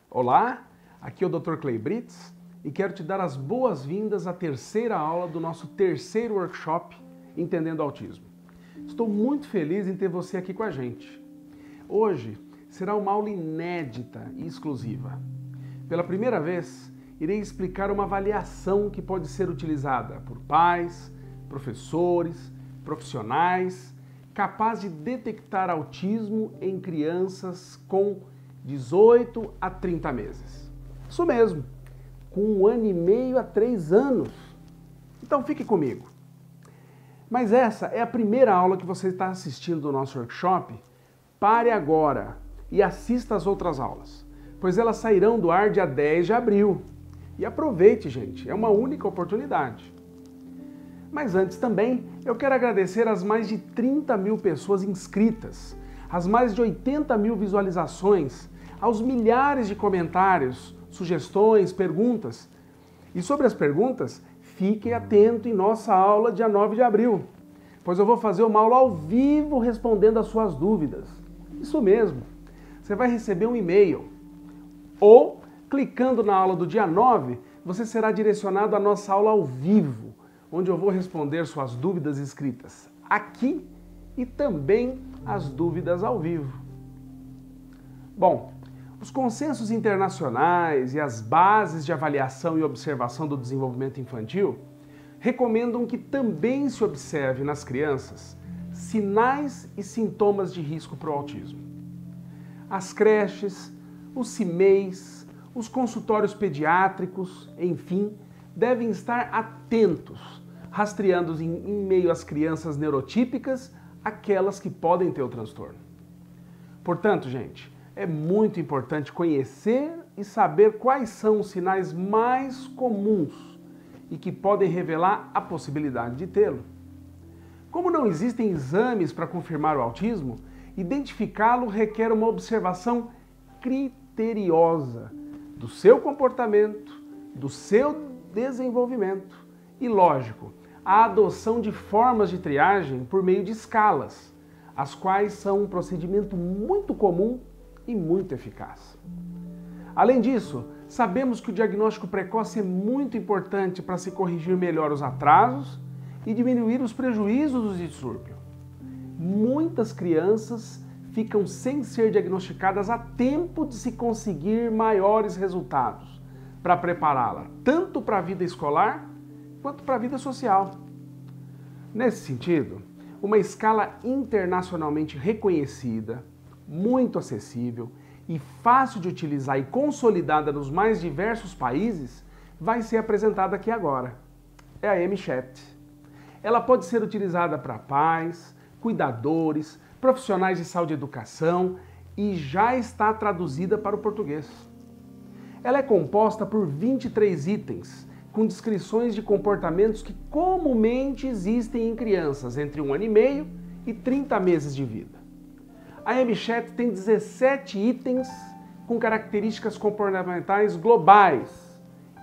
Olá, aqui é o Dr. Clay Brits e quero te dar as boas-vindas à terceira aula do nosso terceiro workshop Entendendo Autismo. Estou muito feliz em ter você aqui com a gente. Hoje será uma aula inédita e exclusiva. Pela primeira vez, irei explicar uma avaliação que pode ser utilizada por pais, professores, profissionais, capaz de detectar autismo em crianças com 18 a 30 meses. Isso mesmo, com 1 ano e meio a 3 anos. Então fique comigo. Mas essa é a primeira aula que você está assistindo do nosso workshop. Pare agora e assista as outras aulas, pois elas sairão do ar dia 10 de abril. E aproveite, gente, é uma única oportunidade. Mas antes também, eu quero agradecer às mais de 30 mil pessoas inscritas, às mais de 80 mil visualizações, aos milhares de comentários, sugestões, perguntas. E sobre as perguntas, fique atento em nossa aula dia 9 de abril, pois eu vou fazer uma aula ao vivo respondendo às suas dúvidas. Isso mesmo, você vai receber um e-mail. Ou, clicando na aula do dia 9, você será direcionado à nossa aula ao vivo, onde eu vou responder suas dúvidas escritas aqui e também as dúvidas ao vivo. Bom, os consensos internacionais e as bases de avaliação e observação do desenvolvimento infantil recomendam que também se observe nas crianças sinais e sintomas de risco para o autismo. As creches, os CIMEIs, os consultórios pediátricos, enfim, devem estar atentos, rastreando em meio às crianças neurotípicas aquelas que podem ter o transtorno. Portanto, gente, é muito importante conhecer e saber quais são os sinais mais comuns e que podem revelar a possibilidade de tê-lo. Como não existem exames para confirmar o autismo, identificá-lo requer uma observação criteriosa do seu comportamento, do seu desenvolvimento e, lógico, a adoção de formas de triagem por meio de escalas, as quais são um procedimento muito comum e muito eficaz. Além disso, sabemos que o diagnóstico precoce é muito importante para se corrigir melhor os atrasos e diminuir os prejuízos do distúrbio. Muitas crianças ficam sem ser diagnosticadas a tempo de se conseguir maiores resultados para prepará-la tanto para a vida escolar quanto para a vida social. Nesse sentido, uma escala internacionalmente reconhecida, muito acessível e fácil de utilizar e consolidada nos mais diversos países, vai ser apresentada aqui agora. É a MChat. Ela pode ser utilizada para pais, cuidadores, profissionais de saúde e educação e já está traduzida para o português. Ela é composta por 23 itens, com descrições de comportamentos que comumente existem em crianças entre 1 ano e meio e 30 meses de vida. A MChat tem 17 itens com características comportamentais globais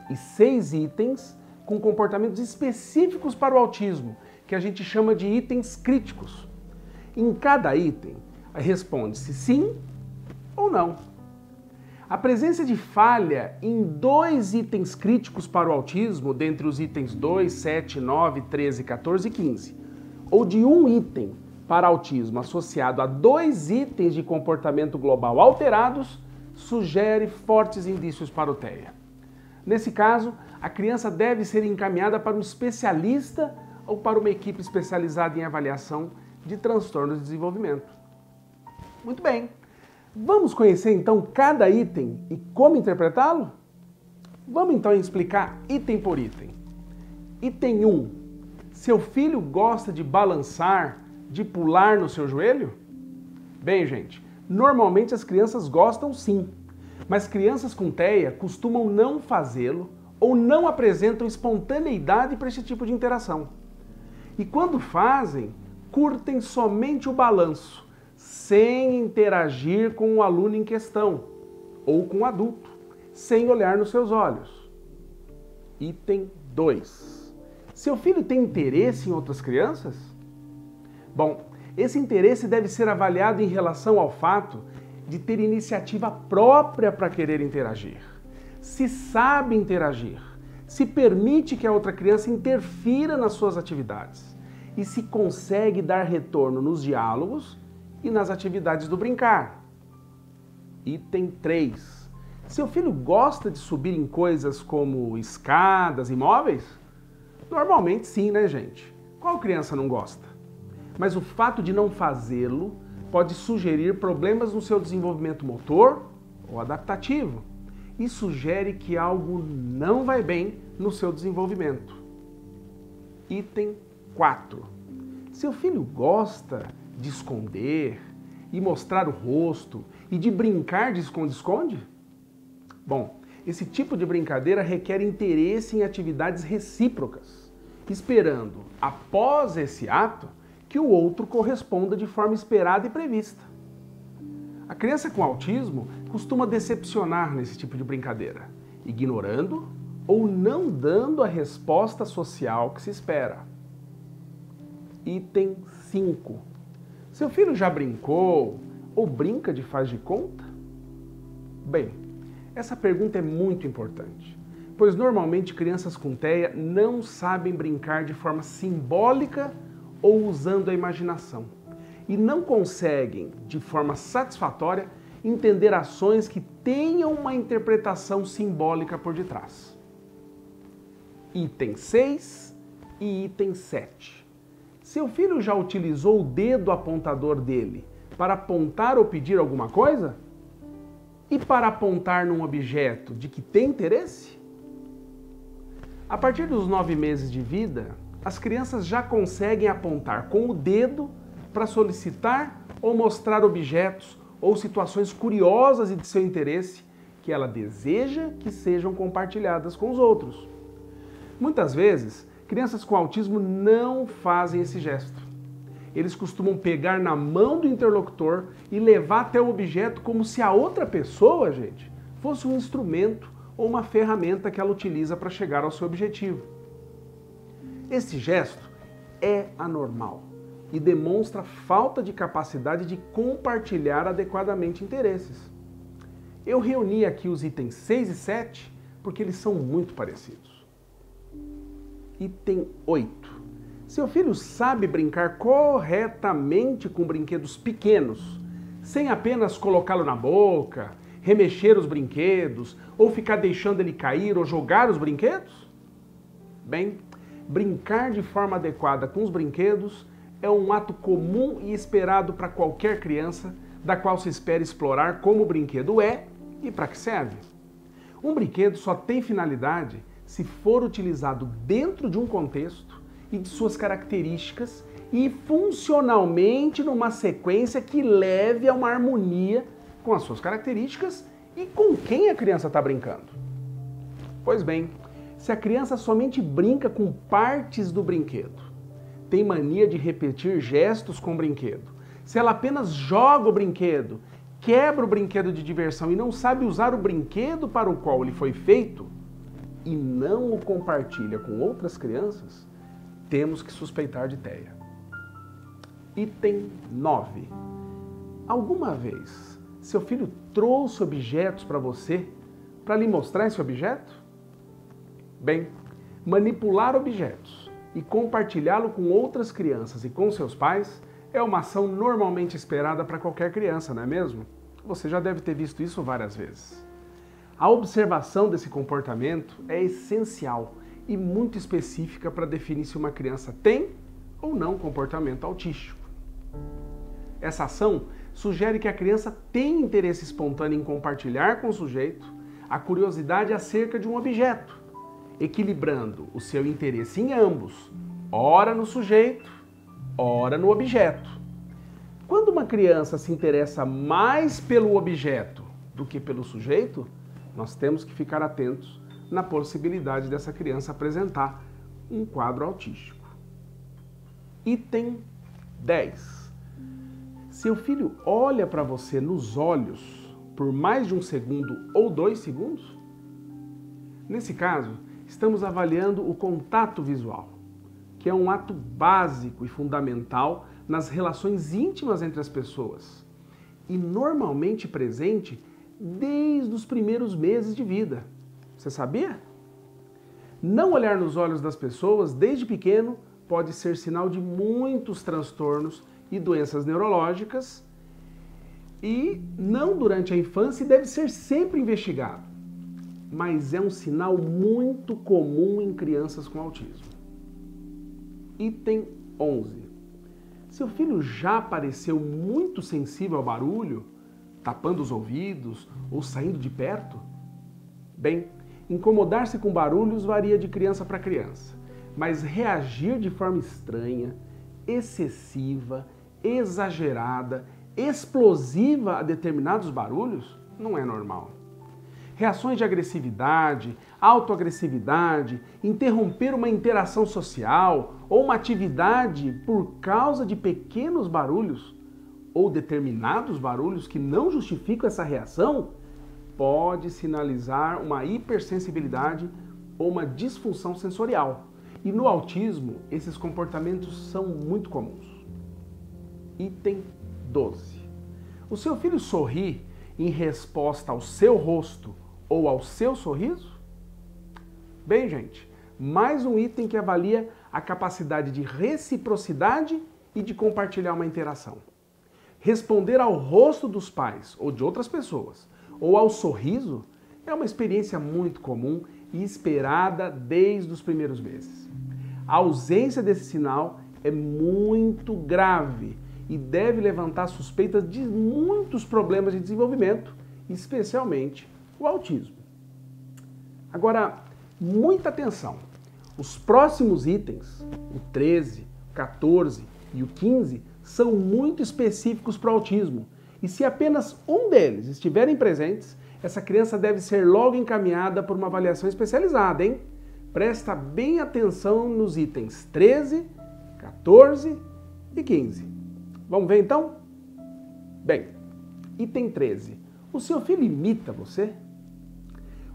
e 6 itens com comportamentos específicos para o autismo, que a gente chama de itens críticos. Em cada item, responde-se sim ou não. A presença de falha em 2 itens críticos para o autismo, dentre os itens 2, 7, 9, 13, 14 e 15, ou de um item para autismo associado a 2 itens de comportamento global alterados, sugere fortes indícios para o TEA. Nesse caso, a criança deve ser encaminhada para um especialista ou para uma equipe especializada em avaliação de transtornos de desenvolvimento. Muito bem, vamos conhecer então cada item e como interpretá-lo? Vamos então explicar item por item. Item 1. Seu filho gosta de balançar, de pular no seu joelho? Bem, gente, normalmente as crianças gostam sim, mas crianças com TEA costumam não fazê-lo ou não apresentam espontaneidade para esse tipo de interação. E quando fazem, curtem somente o balanço, sem interagir com o aluno em questão ou com o adulto, sem olhar nos seus olhos. Item 2. Seu filho tem interesse em outras crianças? Bom, esse interesse deve ser avaliado em relação ao fato de ter iniciativa própria para querer interagir, se sabe interagir, se permite que a outra criança interfira nas suas atividades e se consegue dar retorno nos diálogos e nas atividades do brincar. Item 3. Seu filho gosta de subir em coisas como escadas e móveis? Normalmente sim, né, gente? Qual criança não gosta? Mas o fato de não fazê-lo pode sugerir problemas no seu desenvolvimento motor ou adaptativo e sugere que algo não vai bem no seu desenvolvimento. Item 4. Seu filho gosta de esconder e mostrar o rosto e de brincar de esconde-esconde? Bom, esse tipo de brincadeira requer interesse em atividades recíprocas, esperando, após esse ato, que o outro corresponda de forma esperada e prevista. A criança com autismo costuma decepcionar nesse tipo de brincadeira, ignorando ou não dando a resposta social que se espera. Item 5. Seu filho já brincou ou brinca de faz de conta? Bem, essa pergunta é muito importante, pois normalmente crianças com TEA não sabem brincar de forma simbólica ou usando a imaginação, e não conseguem, de forma satisfatória, entender ações que tenham uma interpretação simbólica por detrás. Item 6 e item 7. Seu filho já utilizou o dedo apontador dele para apontar ou pedir alguma coisa? E para apontar num objeto de que tem interesse? A partir dos 9 meses de vida, as crianças já conseguem apontar com o dedo para solicitar ou mostrar objetos ou situações curiosas e de seu interesse que ela deseja que sejam compartilhadas com os outros. Muitas vezes, crianças com autismo não fazem esse gesto. Eles costumam pegar na mão do interlocutor e levar até o objeto como se a outra pessoa, gente, fosse um instrumento ou uma ferramenta que ela utiliza para chegar ao seu objetivo. Esse gesto é anormal e demonstra falta de capacidade de compartilhar adequadamente interesses. Eu reuni aqui os itens 6 e 7 porque eles são muito parecidos. Item 8. Seu filho sabe brincar corretamente com brinquedos pequenos, sem apenas colocá-lo na boca, remexer os brinquedos, ou ficar deixando ele cair ou jogar os brinquedos? Bem, brincar de forma adequada com os brinquedos é um ato comum e esperado para qualquer criança, da qual se espera explorar como o brinquedo é e para que serve. Um brinquedo só tem finalidade se for utilizado dentro de um contexto e de suas características e funcionalmente numa sequência que leve a uma harmonia com as suas características e com quem a criança está brincando. Pois bem, se a criança somente brinca com partes do brinquedo, tem mania de repetir gestos com o brinquedo, se ela apenas joga o brinquedo, quebra o brinquedo de diversão e não sabe usar o brinquedo para o qual ele foi feito e não o compartilha com outras crianças, temos que suspeitar de TEA. Item 9. Alguma vez seu filho trouxe objetos para você para lhe mostrar esse objeto? Bem, manipular objetos e compartilhá-lo com outras crianças e com seus pais é uma ação normalmente esperada para qualquer criança, não é mesmo? Você já deve ter visto isso várias vezes. A observação desse comportamento é essencial e muito específica para definir se uma criança tem ou não comportamento autístico. Essa ação sugere que a criança tem interesse espontâneo em compartilhar com o sujeito a curiosidade acerca de um objeto, equilibrando o seu interesse em ambos, ora no sujeito, ora no objeto. Quando uma criança se interessa mais pelo objeto do que pelo sujeito, nós temos que ficar atentos na possibilidade dessa criança apresentar um quadro autístico. Item 10. Seu filho olha para você nos olhos por mais de 1 segundo ou 2 segundos? Nesse caso, estamos avaliando o contato visual, que é um ato básico e fundamental nas relações íntimas entre as pessoas e normalmente presente desde os primeiros meses de vida. Você sabia? Não olhar nos olhos das pessoas desde pequeno pode ser sinal de muitos transtornos e doenças neurológicas e não durante a infância e deve ser sempre investigado. Mas é um sinal muito comum em crianças com autismo. Item 11. Seu filho já pareceu muito sensível ao barulho, tapando os ouvidos ou saindo de perto? Bem, incomodar-se com barulhos varia de criança para criança, mas reagir de forma estranha, excessiva, exagerada, explosiva a determinados barulhos não é normal. Reações de agressividade, autoagressividade, interromper uma interação social ou uma atividade por causa de pequenos barulhos ou determinados barulhos que não justificam essa reação pode sinalizar uma hipersensibilidade ou uma disfunção sensorial. E no autismo, esses comportamentos são muito comuns. Item 12. O seu filho sorri em resposta ao seu rosto ou ao seu sorriso? Bem, gente, mais um item que avalia a capacidade de reciprocidade e de compartilhar uma interação. Responder ao rosto dos pais ou de outras pessoas, ou ao sorriso, é uma experiência muito comum e esperada desde os primeiros meses. A ausência desse sinal é muito grave e deve levantar suspeitas de muitos problemas de desenvolvimento, especialmente o autismo. Agora, muita atenção! Os próximos itens, o 13, o 14 e o 15, são muito específicos para o autismo. E se apenas um deles estiverem presentes, essa criança deve ser logo encaminhada por uma avaliação especializada, hein? Presta bem atenção nos itens 13, 14 e 15. Vamos ver então? Bem, item 13. O seu filho imita você?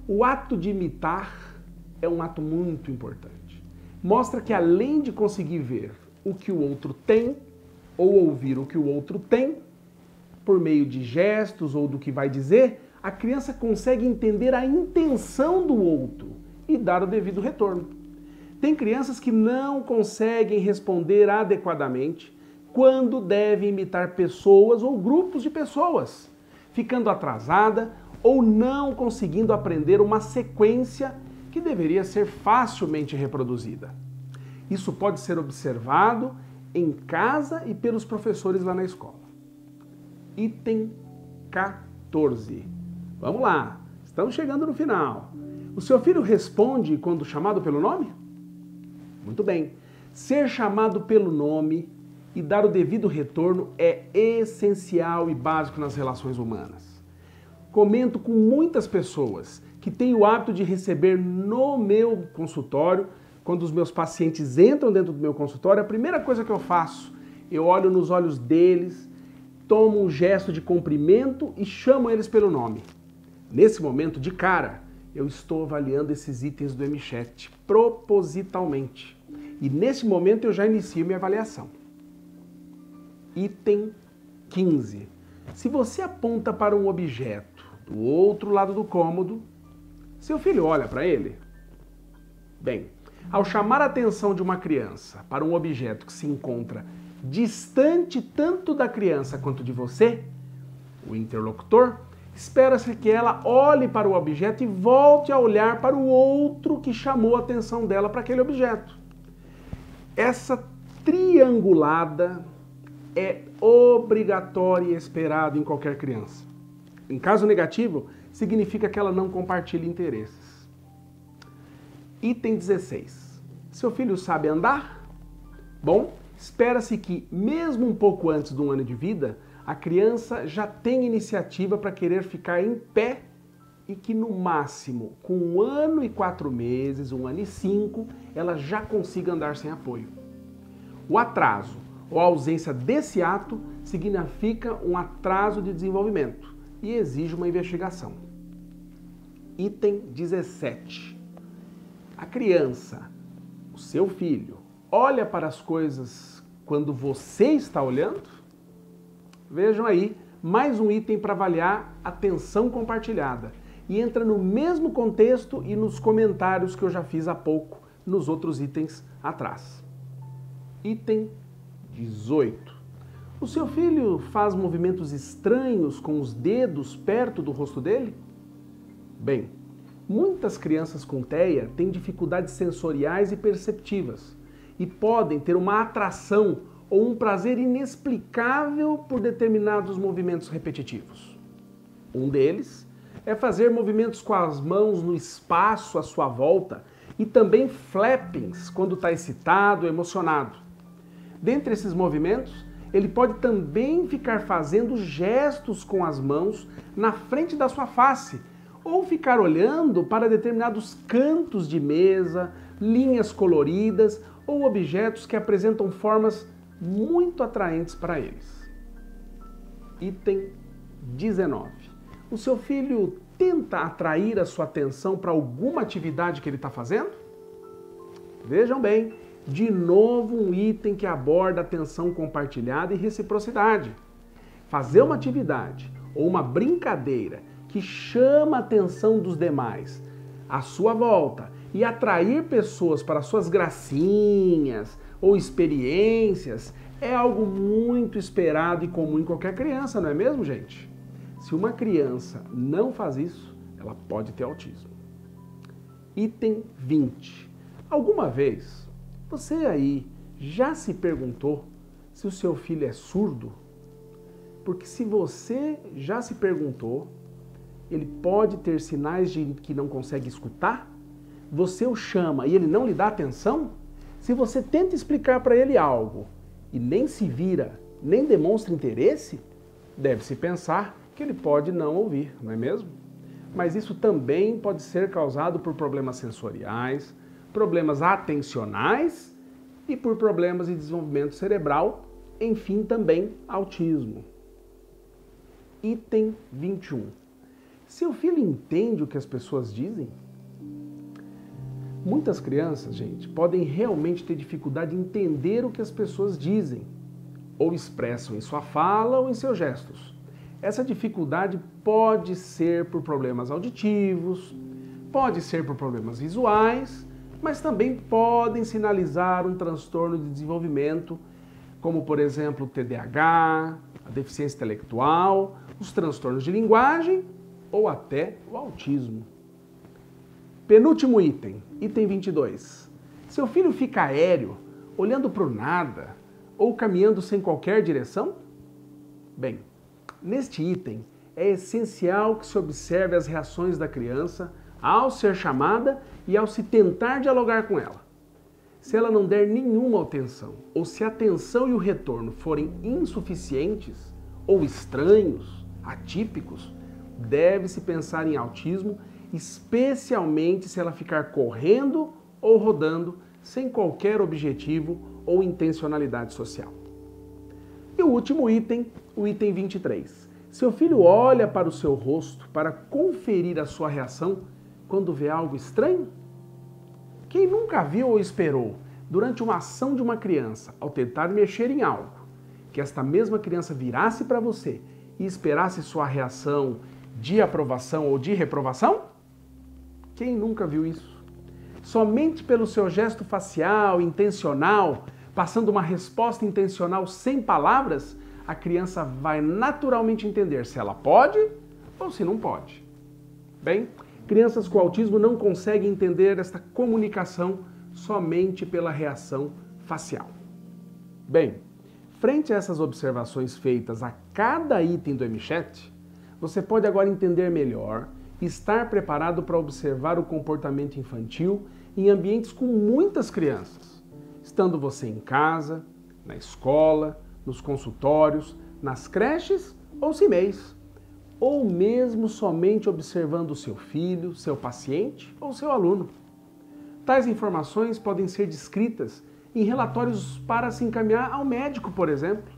O ato de imitar é um ato muito importante. Mostra que além de conseguir ver o que o outro tem, ou ouvir o que o outro tem, por meio de gestos ou do que vai dizer, a criança consegue entender a intenção do outro e dar o devido retorno. Tem crianças que não conseguem responder adequadamente quando devem imitar pessoas ou grupos de pessoas, ficando atrasada ou não conseguindo aprender uma sequência que deveria ser facilmente reproduzida. Isso pode ser observado em casa e pelos professores lá na escola. Item 14. Vamos lá, estamos chegando no final. O seu filho responde quando chamado pelo nome? Muito bem. Ser chamado pelo nome e dar o devido retorno é essencial e básico nas relações humanas. Comento com muitas pessoas que têm o hábito de receber no meu consultório, quando os meus pacientes entram dentro do meu consultório, a primeira coisa que eu faço, eu olho nos olhos deles, tomo um gesto de cumprimento e chamo eles pelo nome. Nesse momento, de cara, eu estou avaliando esses itens do MChat propositalmente. E nesse momento eu já inicio minha avaliação. Item 15. Se você aponta para um objeto do outro lado do cômodo, seu filho olha para ele? Bem, ao chamar a atenção de uma criança para um objeto que se encontra distante tanto da criança quanto de você, o interlocutor, espera-se que ela olhe para o objeto e volte a olhar para o outro que chamou a atenção dela para aquele objeto. Essa triangulada é obrigatória e esperada em qualquer criança. Em caso negativo, significa que ela não compartilha interesses. Item 16. Seu filho sabe andar? Bom, espera-se que, mesmo um pouco antes do 1 ano de vida, a criança já tenha iniciativa para querer ficar em pé e que, no máximo, com 1 ano e 4 meses, 1 ano e 5, ela já consiga andar sem apoio. O atraso ou a ausência desse ato significa um atraso de desenvolvimento e exige uma investigação. Item 17. A criança, o seu filho, olha para as coisas quando você está olhando? Vejam aí mais um item para avaliar a atenção compartilhada. E entra no mesmo contexto e nos comentários que eu já fiz há pouco, nos outros itens atrás. Item 18. O seu filho faz movimentos estranhos com os dedos perto do rosto dele? Bem, muitas crianças com TEA têm dificuldades sensoriais e perceptivas e podem ter uma atração ou um prazer inexplicável por determinados movimentos repetitivos. Um deles é fazer movimentos com as mãos no espaço à sua volta e também flappings quando está excitado ou emocionado. Dentre esses movimentos, ele pode também ficar fazendo gestos com as mãos na frente da sua face ou ficar olhando para determinados cantos de mesa, linhas coloridas ou objetos que apresentam formas muito atraentes para eles. Item 19. O seu filho tenta atrair a sua atenção para alguma atividade que ele está fazendo? Vejam bem, de novo um item que aborda atenção compartilhada e reciprocidade. Fazer uma atividade ou uma brincadeira que chama a atenção dos demais à sua volta e atrair pessoas para suas gracinhas ou experiências é algo muito esperado e comum em qualquer criança, não é mesmo, gente? Se uma criança não faz isso, ela pode ter autismo. Item 20. Alguma vez você aí já se perguntou se o seu filho é surdo? Porque se você já se perguntou, ele pode ter sinais de que não consegue escutar? Você o chama e ele não lhe dá atenção? Se você tenta explicar para ele algo e nem se vira, nem demonstra interesse, deve-se pensar que ele pode não ouvir, não é mesmo? Mas isso também pode ser causado por problemas sensoriais, problemas atencionais e por problemas de desenvolvimento cerebral, enfim, também autismo. Item 21. Seu filho entende o que as pessoas dizem? Muitas crianças, gente, podem realmente ter dificuldade em entender o que as pessoas dizem, ou expressam em sua fala ou em seus gestos. Essa dificuldade pode ser por problemas auditivos, pode ser por problemas visuais, mas também podem sinalizar um transtorno de desenvolvimento, como por exemplo o TDAH, a deficiência intelectual, os transtornos de linguagem ou até o autismo. Penúltimo item, item 22. Seu filho fica aéreo, olhando para o nada ou caminhando sem qualquer direção? Bem, neste item é essencial que se observe as reações da criança ao ser chamada e ao se tentar dialogar com ela. Se ela não der nenhuma atenção, ou se a atenção e o retorno forem insuficientes, ou estranhos, atípicos, deve-se pensar em autismo, especialmente se ela ficar correndo ou rodando sem qualquer objetivo ou intencionalidade social. E o último item, o item 23. Seu filho olha para o seu rosto para conferir a sua reação quando vê algo estranho? Quem nunca viu ou esperou, durante uma ação de uma criança, ao tentar mexer em algo, que esta mesma criança virasse para você e esperasse sua reação de aprovação ou de reprovação? Quem nunca viu isso? Somente pelo seu gesto facial, intencional, passando uma resposta intencional sem palavras, a criança vai naturalmente entender se ela pode ou se não pode. Bem, crianças com autismo não conseguem entender esta comunicação somente pela reação facial. Bem, frente a essas observações feitas a cada item do MChat, você pode agora entender melhor e estar preparado para observar o comportamento infantil em ambientes com muitas crianças, estando você em casa, na escola, nos consultórios, nas creches ou CIMEIs, ou mesmo somente observando o seu filho, seu paciente ou seu aluno. Tais informações podem ser descritas em relatórios para se encaminhar ao médico, por exemplo.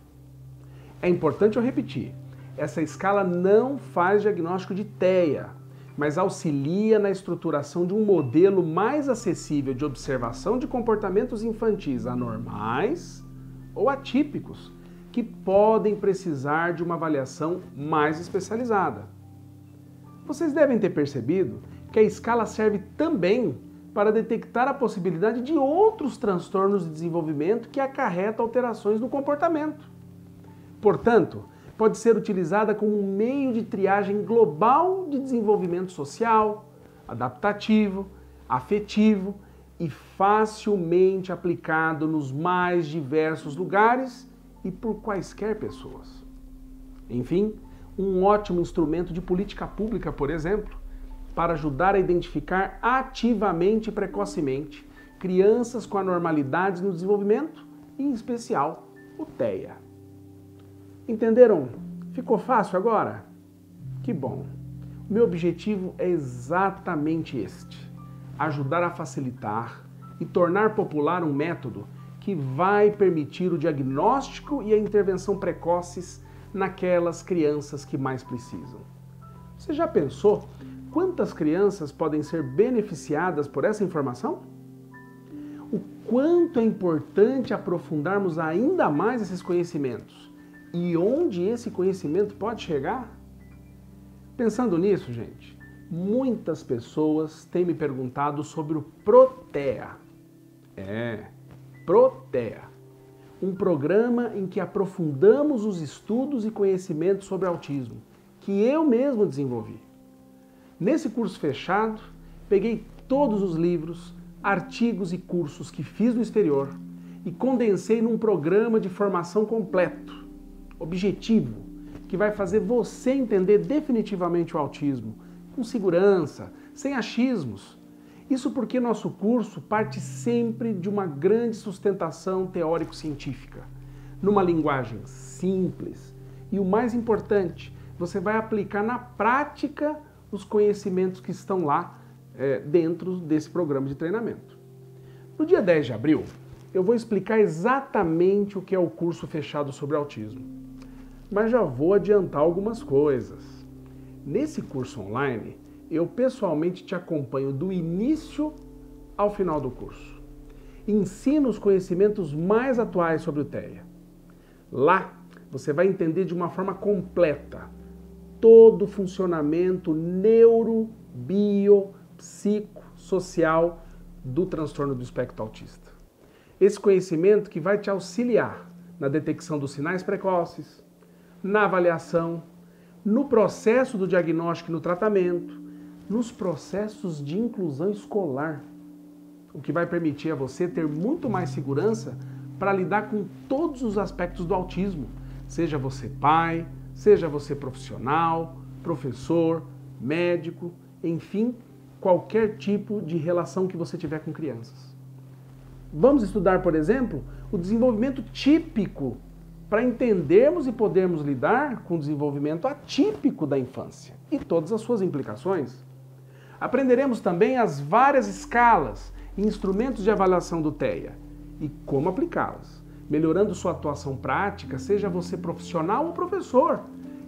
É importante eu repetir, essa escala não faz diagnóstico de TEA, mas auxilia na estruturação de um modelo mais acessível de observação de comportamentos infantis anormais ou atípicos, que podem precisar de uma avaliação mais especializada. Vocês devem ter percebido que a escala serve também para detectar a possibilidade de outros transtornos de desenvolvimento que acarretam alterações no comportamento. Portanto, pode ser utilizada como um meio de triagem global de desenvolvimento social, adaptativo, afetivo e facilmente aplicado nos mais diversos lugares e por quaisquer pessoas. Enfim, um ótimo instrumento de política pública, por exemplo, para ajudar a identificar ativamente e precocemente crianças com anormalidades no desenvolvimento, em especial o TEA. Entenderam? Ficou fácil agora? Que bom! O meu objetivo é exatamente este: ajudar a facilitar e tornar popular um método que vai permitir o diagnóstico e a intervenção precoces naquelas crianças que mais precisam. Você já pensou quantas crianças podem ser beneficiadas por essa informação? O quanto é importante aprofundarmos ainda mais esses conhecimentos e onde esse conhecimento pode chegar? Pensando nisso, gente, muitas pessoas têm me perguntado sobre o ProTEA. ProTEA. Um programa em que aprofundamos os estudos e conhecimentos sobre autismo, que eu mesmo desenvolvi. Nesse curso fechado, peguei todos os livros, artigos e cursos que fiz no exterior e condensei num programa de formação completo, objetivo, que vai fazer você entender definitivamente o autismo, com segurança, sem achismos. Isso porque nosso curso parte sempre de uma grande sustentação teórico-científica, numa linguagem simples e, o mais importante, você vai aplicar na prática os conhecimentos que estão lá dentro desse programa de treinamento. No dia 10 de abril, eu vou explicar exatamente o que é o curso fechado sobre autismo, mas já vou adiantar algumas coisas. Nesse curso online, eu pessoalmente te acompanho do início ao final do curso. Ensino os conhecimentos mais atuais sobre o TEA. Lá, você vai entender de uma forma completa todo o funcionamento neuro, bio, psico, social do transtorno do espectro autista. Esse conhecimento que vai te auxiliar na detecção dos sinais precoces, na avaliação, no processo do diagnóstico e no tratamento, nos processos de inclusão escolar, o que vai permitir a você ter muito mais segurança para lidar com todos os aspectos do autismo, seja você pai, seja você profissional, professor, médico, enfim, qualquer tipo de relação que você tiver com crianças. Vamos estudar, por exemplo, o desenvolvimento típico para entendermos e podermos lidar com o desenvolvimento atípico da infância e todas as suas implicações. Aprenderemos também as várias escalas e instrumentos de avaliação do TEA e como aplicá-las, melhorando sua atuação prática, seja você profissional ou professor,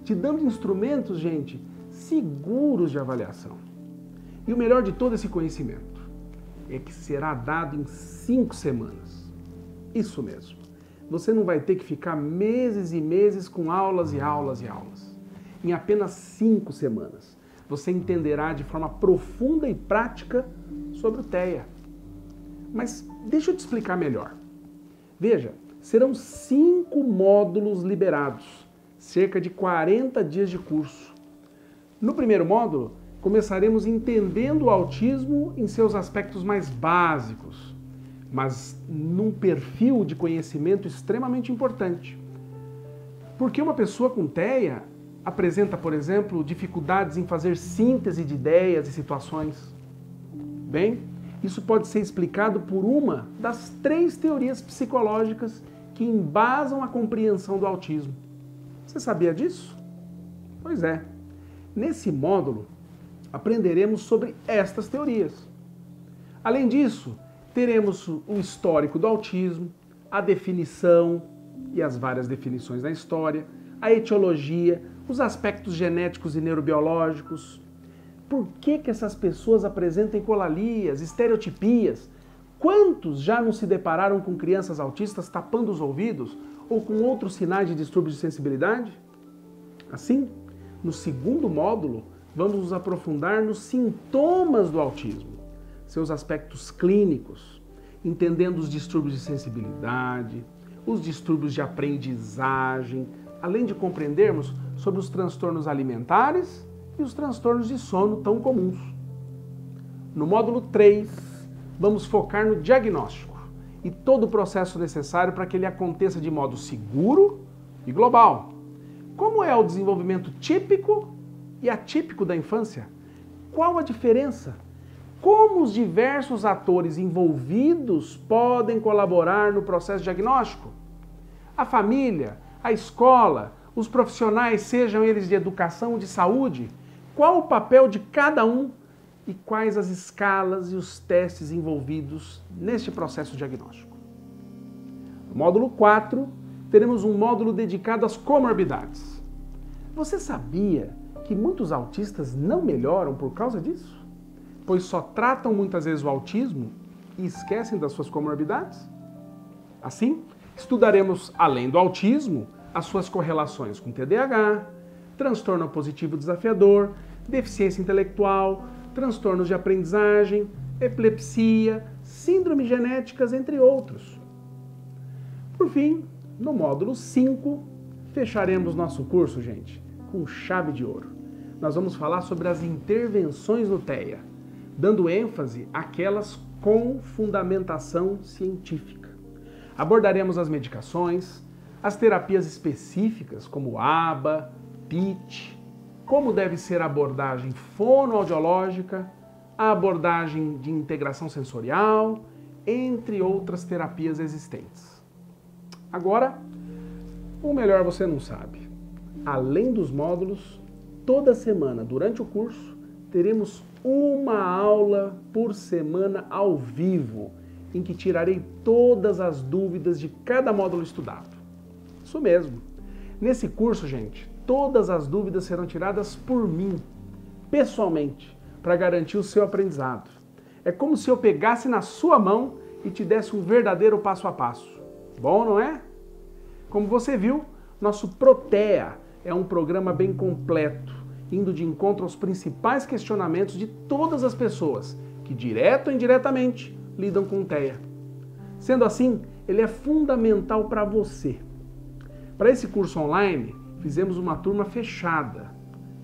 te dando instrumentos, gente, seguros de avaliação. E o melhor de todo esse conhecimento é que será dado em 5 semanas. Isso mesmo. Você não vai ter que ficar meses e meses com aulas e aulas e aulas. Em apenas 5 semanas, você entenderá de forma profunda e prática sobre o TEA. Mas deixa eu te explicar melhor. Veja, serão 5 módulos liberados, cerca de 40 dias de curso. No primeiro módulo, começaremos entendendo o autismo em seus aspectos mais básicos, mas num perfil de conhecimento extremamente importante. Porque uma pessoa com TEA apresenta, por exemplo, dificuldades em fazer síntese de ideias e situações? Bem, isso pode ser explicado por uma das 3 teorias psicológicas que embasam a compreensão do autismo. Você sabia disso? Pois é. Nesse módulo, aprenderemos sobre estas teorias. Além disso, teremos o histórico do autismo, a definição e as várias definições da história, a etiologia, os aspectos genéticos e neurobiológicos. Por que essas pessoas apresentam ecolalias, estereotipias? Quantos já não se depararam com crianças autistas tapando os ouvidos ou com outros sinais de distúrbio de sensibilidade? Assim, no segundo módulo, vamos nos aprofundar nos sintomas do autismo, seus aspectos clínicos, entendendo os distúrbios de sensibilidade, os distúrbios de aprendizagem, além de compreendermos sobre os transtornos alimentares e os transtornos de sono tão comuns. No módulo 3, vamos focar no diagnóstico e todo o processo necessário para que ele aconteça de modo seguro e global. Como é o desenvolvimento típico e atípico da infância? Qual a diferença? Como os diversos atores envolvidos podem colaborar no processo diagnóstico? A família, a escola, os profissionais, sejam eles de educação ou de saúde, qual o papel de cada um e quais as escalas e os testes envolvidos neste processo diagnóstico? No módulo 4, teremos um módulo dedicado às comorbidades. Você sabia que muitos autistas não melhoram por causa disso? Pois só tratam muitas vezes o autismo e esquecem das suas comorbidades? Assim, estudaremos, além do autismo, as suas correlações com TDAH, transtorno positivo desafiador, deficiência intelectual, transtornos de aprendizagem, epilepsia, síndromes genéticas, entre outros. Por fim, no módulo 5, fecharemos nosso curso, gente, com chave de ouro. Nós vamos falar sobre as intervenções no TEA, dando ênfase àquelas com fundamentação científica. Abordaremos as medicações, as terapias específicas como ABA, PIT, como deve ser a abordagem fonoaudiológica, a abordagem de integração sensorial, entre outras terapias existentes. Agora, o melhor você não sabe. Além dos módulos, toda semana, durante o curso, teremos uma aula por semana ao vivo, em que tirarei todas as dúvidas de cada módulo estudado. Isso mesmo. Nesse curso, gente, todas as dúvidas serão tiradas por mim, pessoalmente, para garantir o seu aprendizado. É como se eu pegasse na sua mão e te desse um verdadeiro passo a passo. Bom, não é? Como você viu, nosso Protea é um programa bem completo, indo de encontro aos principais questionamentos de todas as pessoas que, direto ou indiretamente, lidam com o TEA. Sendo assim, ele é fundamental para você. Para esse curso online, fizemos uma turma fechada.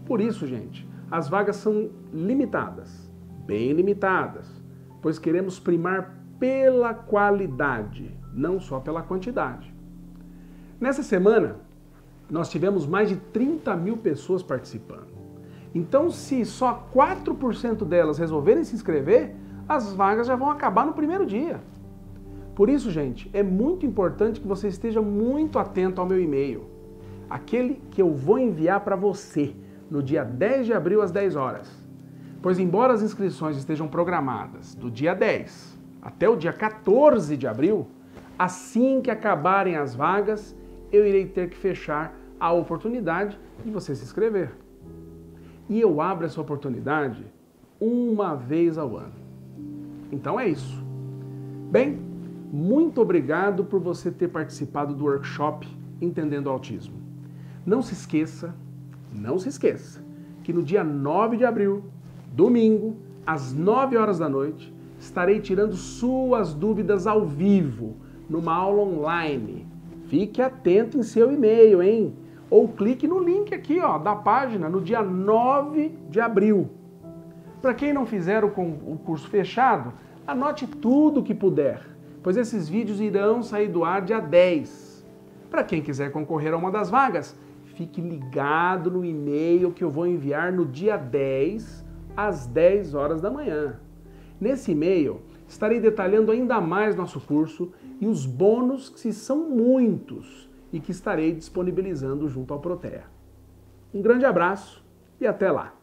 Por isso, gente, as vagas são limitadas, bem limitadas, pois queremos primar pela qualidade, não só pela quantidade. Nessa semana, nós tivemos mais de 30 mil pessoas participando. Então, se só 4% delas resolverem se inscrever, as vagas já vão acabar no primeiro dia. Por isso, gente, é muito importante que você esteja muito atento ao meu e-mail, aquele que eu vou enviar para você no dia 10 de abril às 10 horas. Pois embora as inscrições estejam programadas do dia 10 até o dia 14 de abril, assim que acabarem as vagas, eu irei ter que fechar a oportunidade de você se inscrever. E eu abro essa oportunidade uma vez ao ano. Então é isso. Bem, muito obrigado por você ter participado do workshop Entendendo o Autismo. Não se esqueça, que no dia 9 de abril, domingo, às 9 horas da noite, estarei tirando suas dúvidas ao vivo, numa aula online. Fique atento em seu e-mail, hein? Ou clique no link aqui, ó, da página, no dia 9 de abril. Para quem não fizer o curso fechado, anote tudo que puder, pois esses vídeos irão sair do ar dia 10. Para quem quiser concorrer a uma das vagas, fique ligado no e-mail que eu vou enviar no dia 10, às 10 horas da manhã. Nesse e-mail, estarei detalhando ainda mais nosso curso e os bônus, que são muitos, e que estarei disponibilizando junto ao Protea. Um grande abraço e até lá!